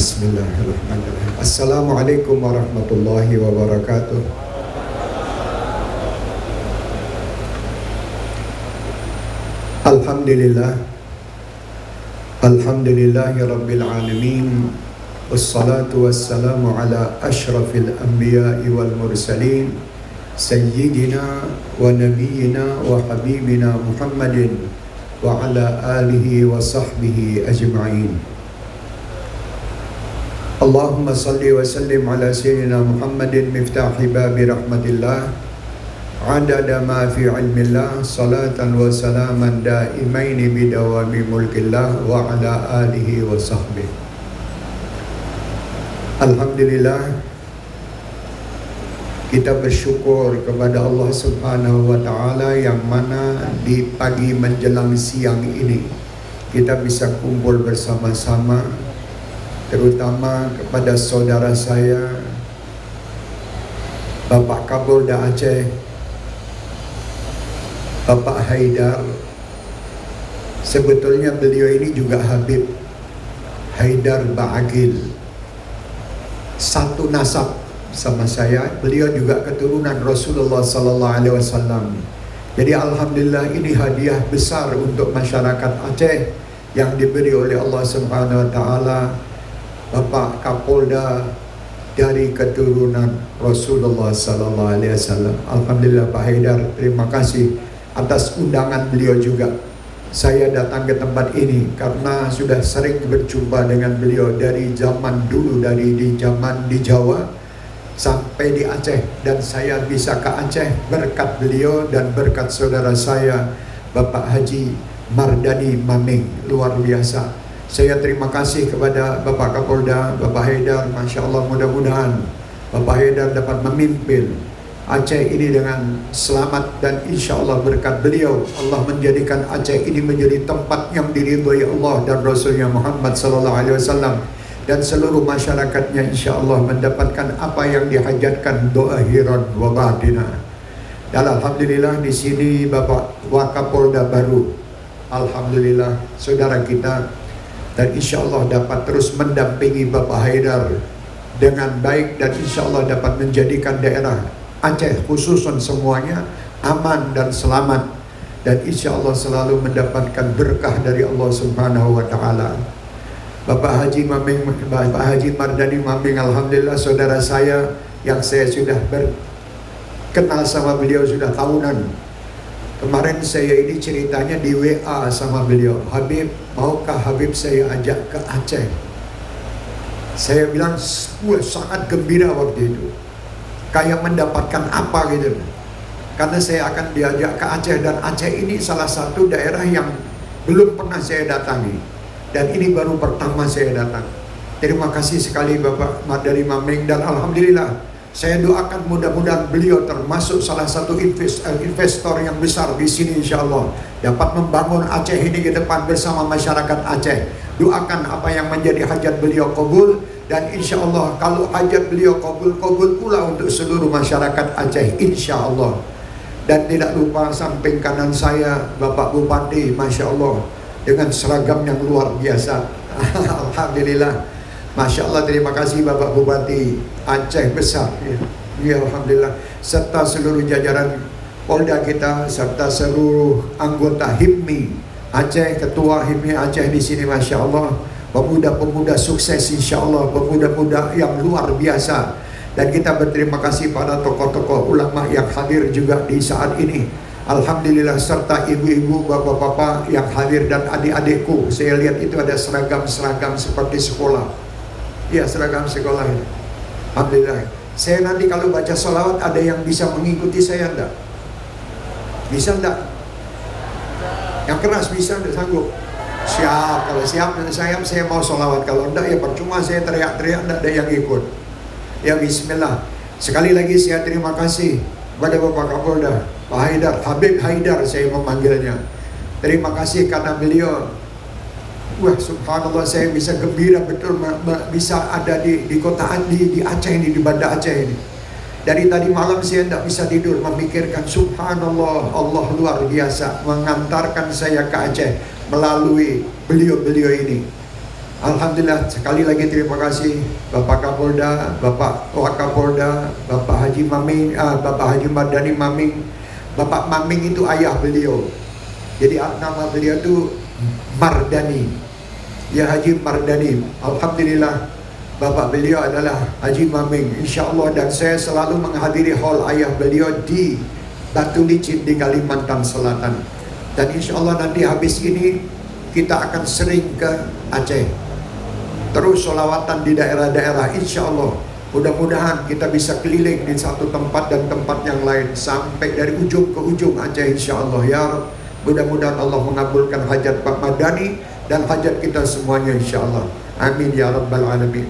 Bismillahirrahmanirrahim. Assalamualaikum warahmatullahi wabarakatuh. Alhamdulillah. Alhamdulillahi rabbil alamin. Wassalatu wassalamu ala ashrafil anbiya'i wal mursalin sayyidina wa nabiyyina wa habibina Muhammadin wa ala alihi wa sahbihi ajma'in. Allahumma salli wa sallim ala sayyidina Muhammadin miftahi babi rahmatillah adada ma fi ilmillah salatan wa salaman daimaini bidawami mulkillah wa ala alihi wa sahbihi. Alhamdulillah, kita bersyukur kepada Allah Subhanahu wa Ta'ala yang mana di pagi menjelang siang ini kita bisa kumpul bersama-sama, terutama kepada saudara saya Bapak Kapolda Aceh, Bapak Haidar. Sebetulnya beliau ini juga Habib Haidar Ba'agil, satu nasab sama saya. Beliau juga keturunan Rasulullah Sallallahu Alaihi Wasallam. Jadi alhamdulillah, ini hadiah besar untuk masyarakat Aceh yang diberi oleh Allah Subhanahu Wa Taala. Bapak Kapolda dari keturunan Rasulullah Sallallahu Alaihi Wasallam. Alhamdulillah Pak Haidar, terima kasih atas undangan beliau juga. Saya datang ke tempat ini karena sudah sering berjumpa dengan beliau dari zaman dulu, dari di zaman di Jawa sampai di Aceh, dan saya bisa ke Aceh berkat beliau dan berkat saudara saya Bapak Haji Mardani Maming. Luar biasa. Saya terima kasih kepada Bapak Kapolda, Bapak Haidar. Masya Allah, mudah-mudahan Bapak Haidar dapat memimpin Aceh ini dengan selamat, dan insya Allah berkat beliau Allah menjadikan Aceh ini menjadi tempat yang diridhoi Allah dan Rasulnya Muhammad Sallallahu Alaihi Wasallam, dan seluruh masyarakatnya insya Allah mendapatkan apa yang dihajatkan doahiran wa batina. Dan alhamdulillah di sini Bapak Wakapolda baru, alhamdulillah saudara kita, dan insya Allah dapat terus mendampingi Bapak Haidar dengan baik, dan insya Allah dapat menjadikan daerah Aceh khususan semuanya aman dan selamat, dan insya Allah selalu mendapatkan berkah dari Allah Subhanahu Wa Taala. Bapak Haji Maming, Bapak Haji Mardani Maming, alhamdulillah saudara saya yang saya sudah berkenal sama beliau sudah tahunan. Kemarin saya ini ceritanya di WA sama beliau, Habib, maukah Habib saya ajak ke Aceh? Saya bilang, gue sangat gembira waktu itu, kayak mendapatkan apa gitu. Karena saya akan diajak ke Aceh, dan Aceh ini salah satu daerah yang belum pernah saya datangi, dan ini baru pertama saya datang. Terima kasih sekali Bapak Mardani Maming, dan alhamdulillah saya doakan mudah-mudahan beliau termasuk salah satu investor yang besar di sini, insya Allah dapat membangun Aceh ini ke depan bersama masyarakat Aceh. Doakan apa yang menjadi hajat beliau kabul, dan insya Allah kalau hajat beliau kabul, kabul pula untuk seluruh masyarakat Aceh, insya Allah. Dan tidak lupa samping kanan saya Bapak Bupati, masya Allah, dengan seragam yang luar biasa. Alhamdulillah, masya Allah, terima kasih Bapak Bupati Aceh besar ya, alhamdulillah, serta seluruh jajaran Polda kita, serta seluruh anggota HIMMI Aceh, ketua HIMMI Aceh di sini, masya Allah, pemuda-pemuda sukses insya Allah, pemuda-pemuda yang luar biasa. Dan kita berterima kasih pada tokoh-tokoh ulama yang hadir juga di saat ini, alhamdulillah, serta ibu-ibu, bapak-bapak yang hadir, dan adik-adikku. Saya lihat itu ada seragam-seragam seperti sekolah. Ya, seragam sekolah ini. Alhamdulillah. Saya nanti kalau baca sholawat ada yang bisa mengikuti saya enggak? Bisa enggak? Yang keras bisa enggak? Sanggup? Siap. Kalau siap saya mau sholawat. Kalau enggak ya percuma saya teriak-teriak, enggak ada yang ikut. Ya bismillah. Sekali lagi saya terima kasih kepada Bapak Kapolda, Pak Haidar, Habib Haidar saya memanggilnya. Terima kasih karena beliau, wah subhanallah, saya bisa gembira betul bisa ada di kota di Aceh ini, di Banda Aceh ini. Dari tadi malam saya tidak bisa tidur memikirkan, subhanallah, Allah luar biasa mengantarkan saya ke Aceh melalui beliau-beliau ini. Alhamdulillah, sekali lagi terima kasih Bapak Kapolda, Bapak Wakapolda, Bapak Haji Maming, Bapak Haji Mardani Maming. Bapak Maming itu ayah beliau. Jadi nama beliau itu Mardani. Ya, Haji Mardani. Alhamdulillah, Bapak beliau adalah Haji Maming, insya Allah. Dan saya selalu menghadiri hall ayah beliau di Batu Licin di Kalimantan Selatan. Dan insya Allah nanti habis ini kita akan sering ke Aceh. Terus sholawatan di daerah-daerah, insya Allah. Mudah-mudahan kita bisa keliling di satu tempat dan tempat yang lain sampai dari ujung ke ujung Aceh, insya Allah ya Rabb. Mudah-mudahan Allah mengabulkan hajat Pak Mardani dan hajat kita semuanya, insya Allah. Amin ya Rabbal Alamin.